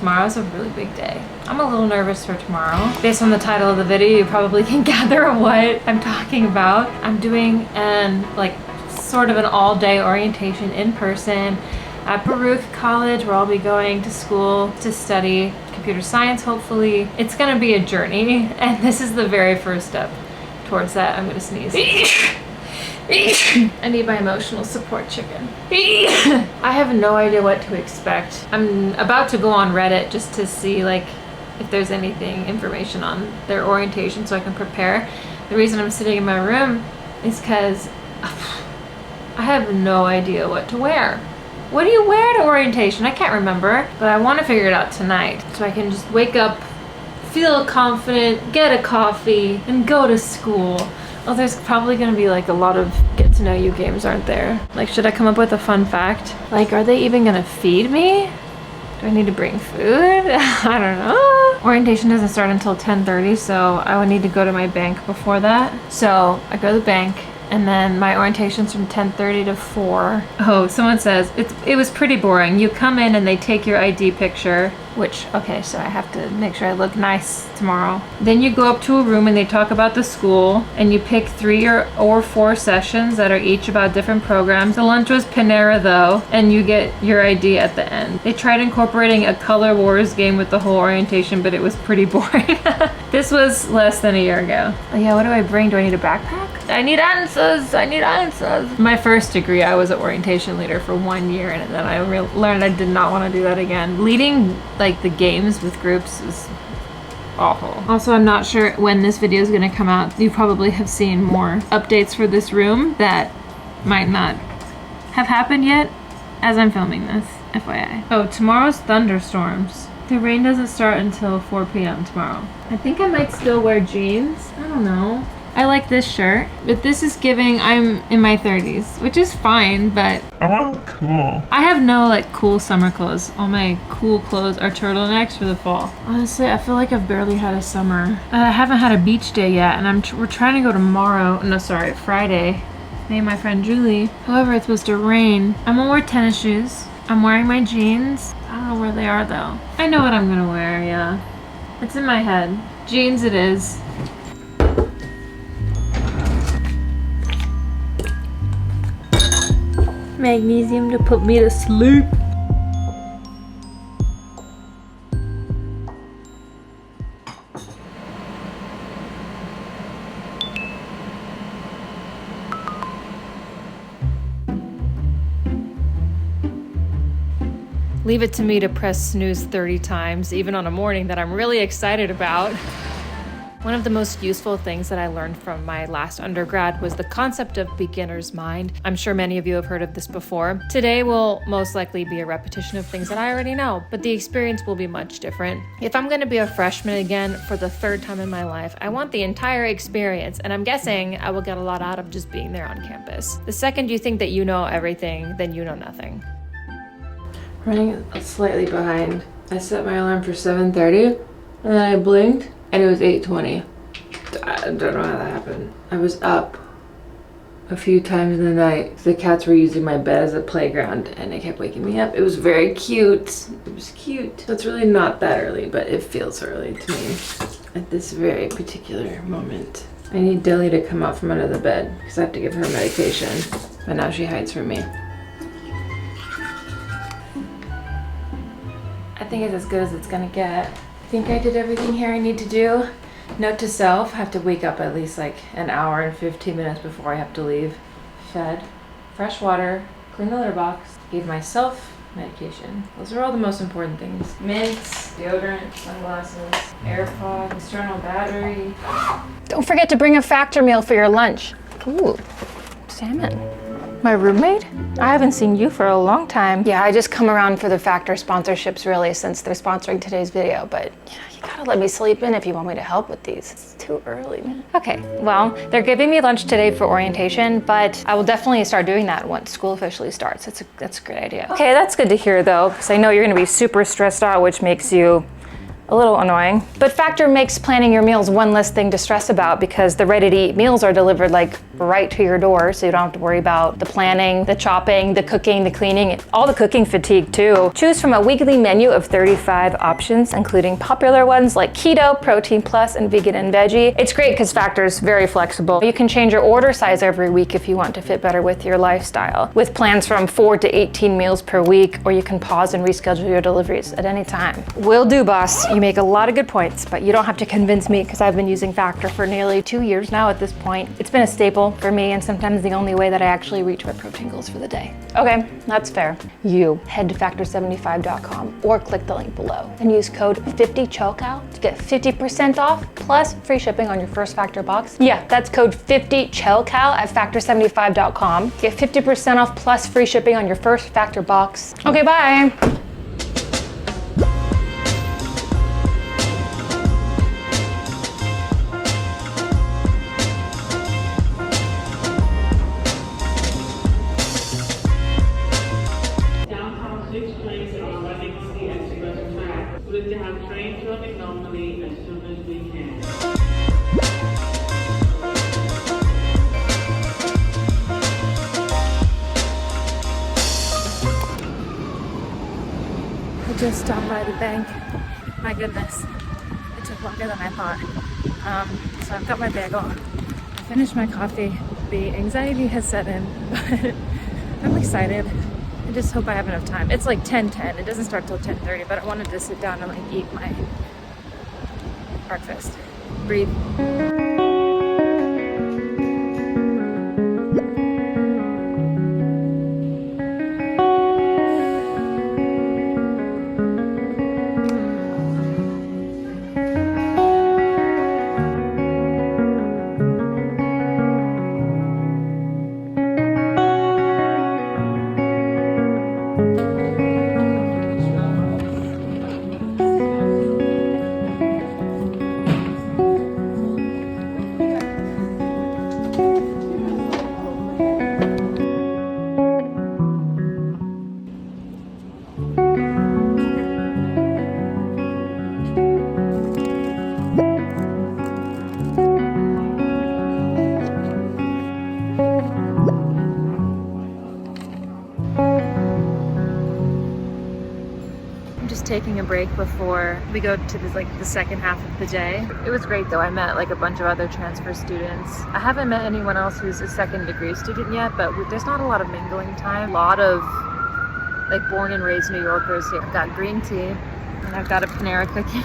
tomorrow's a really big day. I'm a little nervous for tomorrow. Based on the title of the video, you probably can gather what I'm talking about. I'm doing sort of an all-day orientation in person at Baruch College, where I'll be going to school to study computer science, hopefully. It's gonna be a journey, and this is the very first step towards that. I'm gonna sneeze. I need my emotional support chicken. I have no idea what to expect. I'm about to go on Reddit just to see if there's information on their orientation so I can prepare. The reason I'm sitting in my room is because I have no idea what to wear. What do you wear to orientation? I can't remember, but I want to figure it out tonight so I can just wake up, feel confident, get a coffee, and go to school. Oh, there's probably gonna be a lot of get to know you games, aren't there? Should I come up with a fun fact? Are they even gonna feed me? Do I need to bring food? I don't know. Orientation doesn't start until 10:30, so I would need to go to my bank before that. So I go to the bank, and then my orientation's from 10:30 to 4. Oh, someone says, it was pretty boring. You come in and they take your ID picture, okay, so I have to make sure I look nice tomorrow. Then you go up to a room and they talk about the school, and you pick 3 or 4 sessions that are each about different programs. The lunch was Panera though, and you get your ID at the end. They tried incorporating a Color Wars game with the whole orientation, but it was pretty boring. This was less than a year ago. Oh yeah, what do I bring? Do I need a backpack? I need answers. My first degree, I was an orientation leader for 1 year, and then I learned I did not want to do that again. Leading the games with groups is awful. Also, I'm not sure when this video is going to come out. You probably have seen more updates for this room that might not have happened yet as I'm filming this, FYI. Oh, tomorrow's thunderstorms. The rain doesn't start until 4 p.m. tomorrow. I think I might still wear jeans. I don't know. I like this shirt, but this is giving I'm in my 30s, which is fine, but I'm cool. I have no cool summer clothes. All my cool clothes are turtlenecks for the fall. Honestly, I feel like I've barely had a summer. I haven't had a beach day yet, and we're trying to go tomorrow. No, sorry, Friday. Me and my friend Julie. However, it's supposed to rain. I'm gonna wear tennis shoes. I'm wearing my jeans. I don't know where they are though. I know what I'm gonna wear, yeah. It's in my head. Jeans it is. Magnesium to put me to sleep. Leave it to me to press snooze 30 times, even on a morning that I'm really excited about. One of the most useful things that I learned from my last undergrad was the concept of beginner's mind. I'm sure many of you have heard of this before. Today will most likely be a repetition of things that I already know, but the experience will be much different. If I'm gonna be a freshman again for the 3rd time in my life, I want the entire experience, and I'm guessing I will get a lot out of just being there on campus. The second you think that you know everything, then you know nothing. Running slightly behind. I set my alarm for 7:30, and then I blinked, and it was 8:20. I don't know how that happened. I was up a few times in the night. The cats were using my bed as a playground, and they kept waking me up. It was very cute. It was cute. So it's really not that early, but it feels early to me at this very particular moment. I need Dilly to come out from under the bed because I have to give her medication, but now she hides from me. I think it's as good as it's gonna get. I think I did everything here I need to do. Note to self, I have to wake up at least an hour and 15 minutes before I have to leave. Fed, fresh water, clean the litter box, gave myself medication. Those are all the most important things. Mints, deodorant, sunglasses, AirPods, external battery. Don't forget to bring a Factor meal for your lunch. Ooh, salmon. My roommate? I haven't seen you for a long time. Yeah, I just come around for the Factor sponsorships really since they're sponsoring today's video, but yeah, you gotta let me sleep in if you want me to help with these. It's too early, man. Okay, well, they're giving me lunch today for orientation, but I will definitely start doing that once school officially starts. That's a great idea. Okay, that's good to hear though, because I know you're gonna be super stressed out, which makes you a little annoying. But Factor makes planning your meals one less thing to stress about because the ready-to-eat meals are delivered right to your door, so you don't have to worry about the planning, the chopping, the cooking, the cleaning, all the cooking fatigue too. Choose from a weekly menu of 35 options, including popular ones like keto, protein plus, and vegan and veggie. It's great because Factor's very flexible. You can change your order size every week if you want to fit better with your lifestyle, with plans from 4 to 18 meals per week, or you can pause and reschedule your deliveries at any time. Will do, boss. You make a lot of good points, but you don't have to convince me because I've been using Factor for nearly 2 years now at this point. It's been a staple for me and sometimes the only way that I actually reach my protein goals for the day. Okay, that's fair. You head to factor75.com or click the link below and use code 50CHOCOW to get 50% off plus free shipping on your first Factor box. Yeah, that's code 50CHOCOW at factor75.com. Get 50% off plus free shipping on your first Factor box. Okay, bye. To have trains running normally as soon as we can. I just stopped by the bank. My goodness, it took longer than I thought. So I've got my bag on. I finished my coffee. The anxiety has set in, but I'm excited. I just hope I have enough time. It's like 10:10. It doesn't start till 10:30, but I wanted to sit down and like eat my breakfast. Breathe. Taking a break before we go to the second half of the day. It was great though. I met like a bunch of other transfer students. I haven't met anyone else who's a second degree student yet, but there's not a lot of mingling time. A lot of like born and raised New Yorkers here. I've got green tea and I've got a Panera cookie.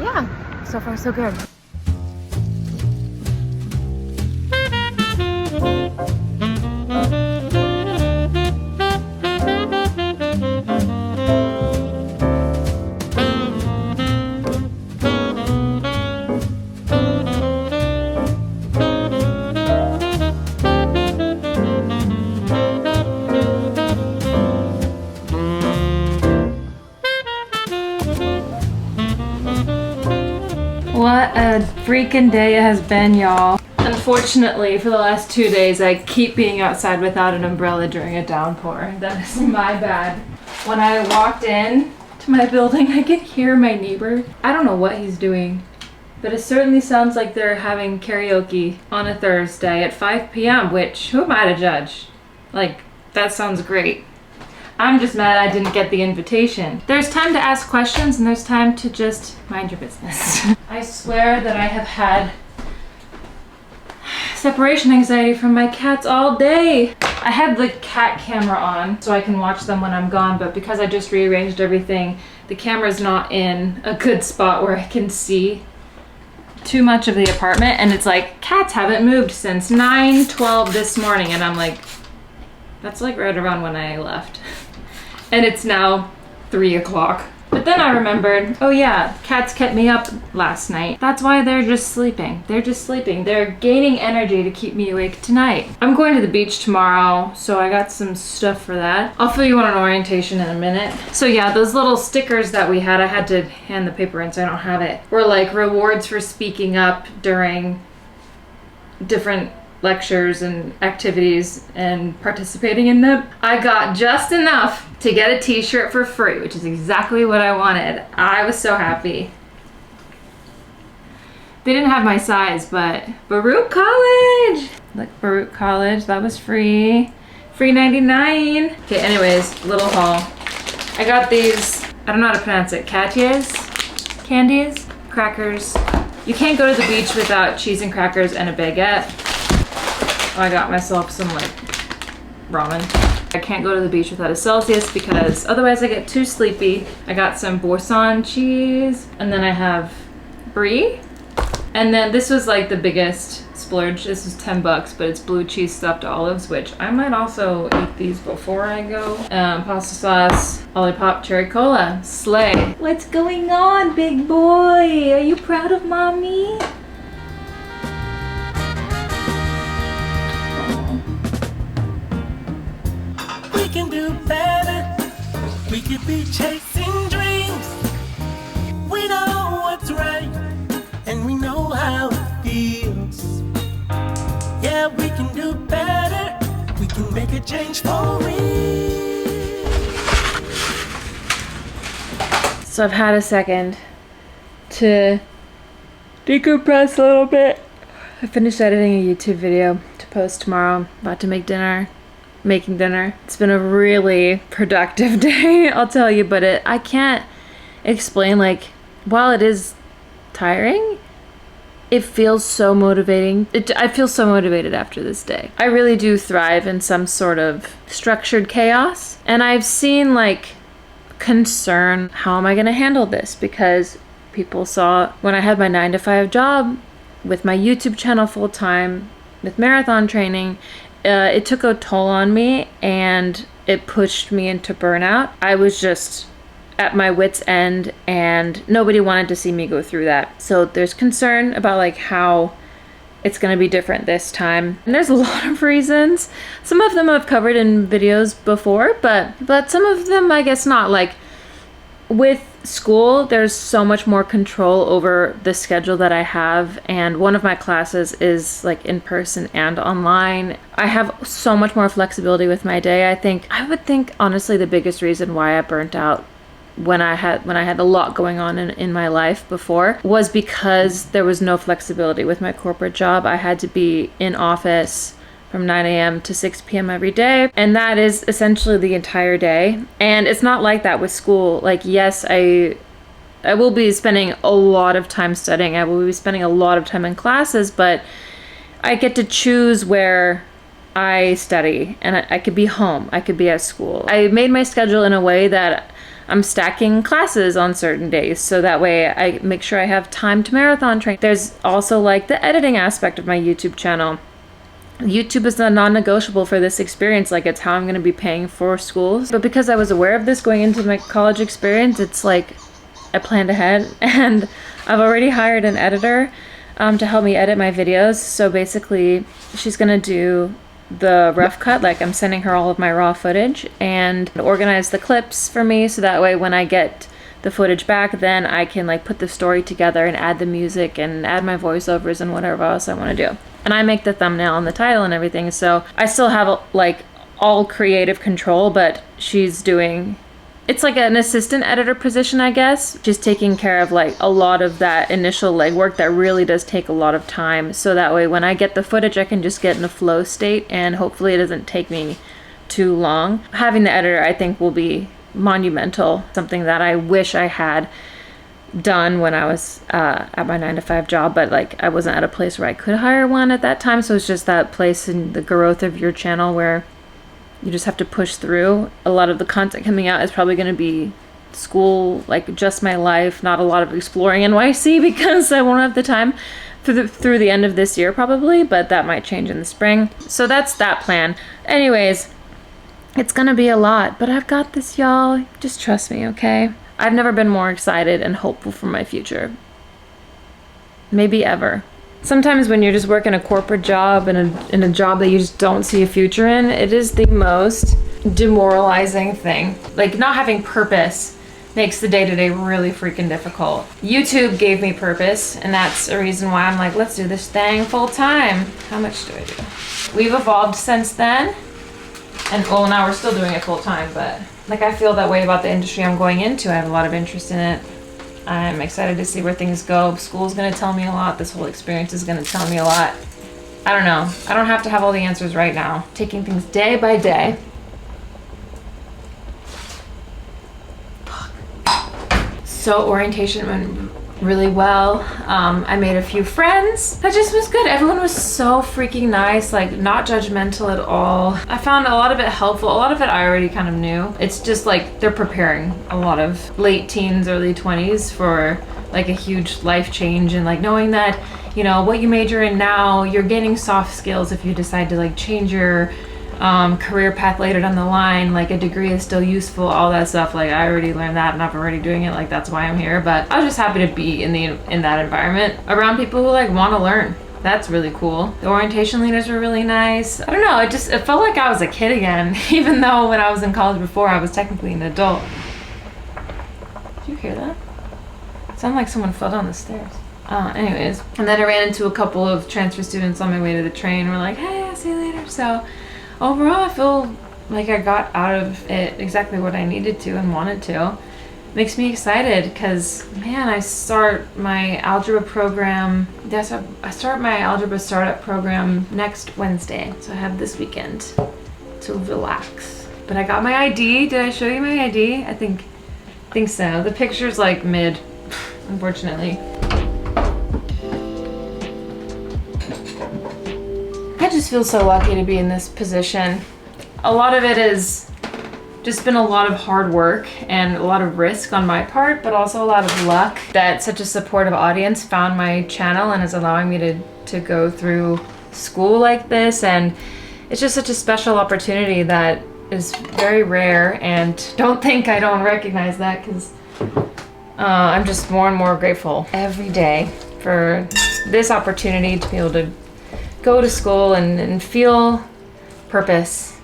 Yeah, so far so good. What a freaking day it has been, y'all. Unfortunately, for the last 2 days, I keep being outside without an umbrella during a downpour. That is my bad. When I walked in to my building, I could hear my neighbor. I don't know what he's doing, but it certainly sounds like they're having karaoke on a Thursday at 5 p.m., which, who am I to judge? Like, that sounds great. I'm just mad I didn't get the invitation. There's time to ask questions and there's time to just mind your business. I swear that I have had separation anxiety from my cats all day. I have the cat camera on so I can watch them when I'm gone, but because I just rearranged everything, the camera's not in a good spot where I can see too much of the apartment, and it's like, cats haven't moved since 9:12 this morning, and I'm like, that's like right around when I left. And it's now 3 o'clock. But then I remembered, oh yeah, cats kept me up last night. That's why they're just sleeping. They're just sleeping. They're gaining energy to keep me awake tonight. I'm going to the beach tomorrow, so I got some stuff for that. I'll fill you on an orientation in a minute. So yeah, those little stickers that we had, I had to hand the paper in so I don't have it, were like rewards for speaking up during different lectures and activities and participating in them. I got just enough to get a t-shirt for free, which is exactly what I wanted. I was so happy. They didn't have my size, but Baruch College! Like Baruch College, that was free. Free 99. Okay, anyways, little haul. I got these, I don't know how to pronounce it, Katya's candies, crackers. You can't go to the beach without cheese and crackers and a baguette. Oh, I got myself some like ramen. I can't go to the beach without a Celsius because otherwise I get too sleepy. I got some Boursin cheese, and then I have brie. And then this was like the biggest splurge. This is 10 bucks, but it's blue cheese stuffed olives, which I might also eat these before I go. Pasta sauce, lollipop, cherry cola, slay. What's going on, big boy? Are you proud of mommy? We can do better. We could be chasing dreams. We know what's right, and we know how it feels. Yeah, we can do better. We can make a change for real. So I've had a second to decompress a little bit. I finished editing a YouTube video to post tomorrow. About to make dinner. Making dinner. It's been a really productive day, I'll tell you, but I can't explain, like, while it is tiring, it feels so motivating. I feel so motivated after this day. I really do thrive in some sort of structured chaos, and I've seen like concern, how am I going to handle this? Because people saw when I had my 9-to-5 job with my YouTube channel full time with marathon training, it took a toll on me and it pushed me into burnout. I was just at my wit's end and nobody wanted to see me go through that. So there's concern about like how it's going to be different this time. And there's a lot of reasons. Some of them I've covered in videos before, but some of them I guess not. Like with school, there's so much more control over the schedule that I have, and one of my classes is like in person and online. I have so much more flexibility with my day. I would think honestly the biggest reason why I burnt out when I had a lot going on in my life before was because there was no flexibility with my corporate job. I had to be in office from 9 a.m. to 6 p.m. every day. And that is essentially the entire day. And it's not like that with school. Like, yes, I will be spending a lot of time studying. I will be spending a lot of time in classes, but I get to choose where I study, and I could be home. I could be at school. I made my schedule in a way that I'm stacking classes on certain days, so that way I make sure I have time to marathon train. There's also like the editing aspect of my YouTube channel. YouTube is a non-negotiable for this experience. Like, it's how I'm going to be paying for schools. But because I was aware of this going into my college experience, it's like I planned ahead, and I've already hired an editor to help me edit my videos. So basically, she's going to do the rough cut. Like, I'm sending her all of my raw footage and organize the clips for me, so that way when I get the footage back, then I can like put the story together and add the music and add my voiceovers and whatever else I want to do. And I make the thumbnail and the title and everything, so I still have like all creative control, but she's doing, it's like an assistant editor position, I guess. She's taking care of like a lot of that initial legwork that really does take a lot of time, so that way when I get the footage I can just get in a flow state, and hopefully it doesn't take me too long. Having the editor, I think, will be monumental, something that I wish I had done when I was at my 9-to-5 job, but like I wasn't at a place where I could hire one at that time. So it's just that place in the growth of your channel where you just have to push through. A lot of the content coming out is probably going to be school, like just my life, not a lot of exploring NYC, because I won't have the time through the end of this year probably, but that might change in the spring. So that's that plan. Anyways, it's gonna be a lot, but I've got this, y'all. Just trust me, okay? I've never been more excited and hopeful for my future. Maybe ever. Sometimes when you're just working a corporate job and in a job that you just don't see a future in, it is the most demoralizing thing. Like, not having purpose makes the day-to-day really freaking difficult. YouTube gave me purpose, and that's a reason why I'm like, let's do this thing full time. How much do I do? We've evolved since then. And well, now we're still doing it full time, but like I feel that way about the industry I'm going into. I have a lot of interest in it. I'm excited to see where things go. School's gonna tell me a lot. This whole experience is gonna tell me a lot. I don't know. I don't have to have all the answers right now. Taking things day by day. So orientation went really well. I made a few friends. That just was good. Everyone was so freaking nice, like not judgmental at all. I found a lot of it helpful. A lot of it I already kind of knew. It's just like they're preparing a lot of late teens, early 20s for like a huge life change, and like knowing that, you know, what you major in now, you're gaining soft skills if you decide to like change your career path later down the line. Like a degree is still useful, all that stuff. Like I already learned that and I'm already doing it. Like that's why I'm here. But I was just happy to be in that environment around people who like want to learn. That's really cool. The orientation leaders were really nice. I don't know, it felt like I was a kid again, even though when I was in college before I was technically an adult. Did you hear that? It sounded like someone fell down the stairs. Anyways, and then I ran into a couple of transfer students on my way to the train. We're like, hey, I'll see you later. So overall, I feel like I got out of it exactly what I needed to and wanted to. Makes me excited because, man, I start my algebra program. Yes, I start my algebra startup program next Wednesday. So I have this weekend to relax. But I got my ID. Did I show you my ID? I think so. The picture's like mid, unfortunately. I just feel so lucky to be in this position. A lot of it is just been a lot of hard work and a lot of risk on my part, but also a lot of luck that such a supportive audience found my channel and is allowing me to go through school like this. And it's just such a special opportunity that is very rare, and don't think I don't recognize that, because I'm just more and more grateful every day for this opportunity to be able to go to school and feel purpose,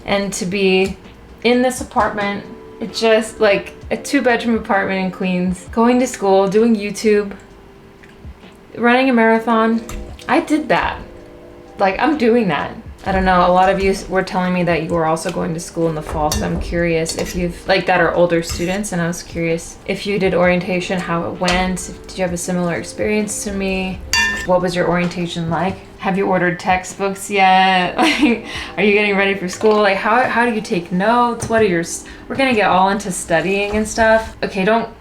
and to be in this apartment. It's just like a 2-bedroom apartment in Queens, going to school, doing YouTube, running a marathon. I did that. Like, I'm doing that. I don't know, a lot of you were telling me that you were also going to school in the fall, so I'm curious if you've, like, that are older students, and I was curious if you did orientation, how it went. Did you have a similar experience to me? What was your orientation like? Have you ordered textbooks yet? Like, are you getting ready for school? Like, how do you take notes? What are your, we're gonna get all into studying and stuff. Okay, don't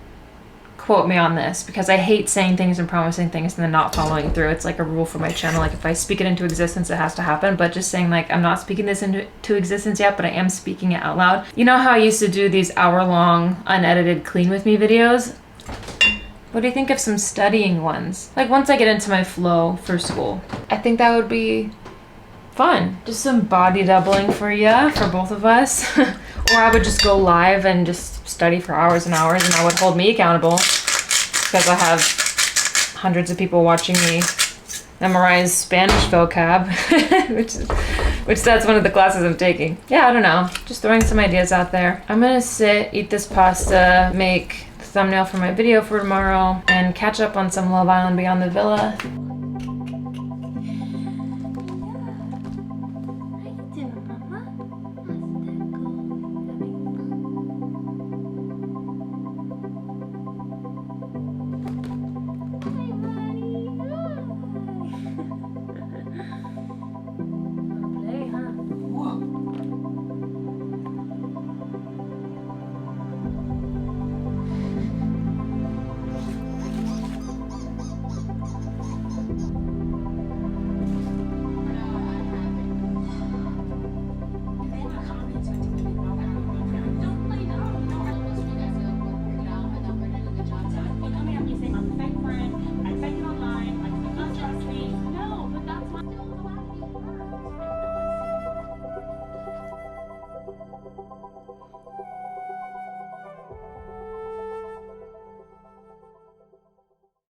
quote me on this, because I hate saying things and promising things and then not following through. It's like a rule for my channel. Like, if I speak it into existence, it has to happen. But just saying, like, I'm not speaking this into existence yet, but I am speaking it out loud. You know how I used to do these hour-long unedited clean with me videos? What do you think of some studying ones? Like, once I get into my flow for school, I think that would be fun. Just some body doubling for you, for both of us. Or I would just go live and just study for hours and hours, and I would hold me accountable, because I have hundreds of people watching me memorize Spanish vocab, which that's one of the classes I'm taking. Yeah, I don't know. Just throwing some ideas out there. I'm gonna sit, eat this pasta, make the thumbnail for my video for tomorrow, and catch up on some Love Island Beyond the Villa.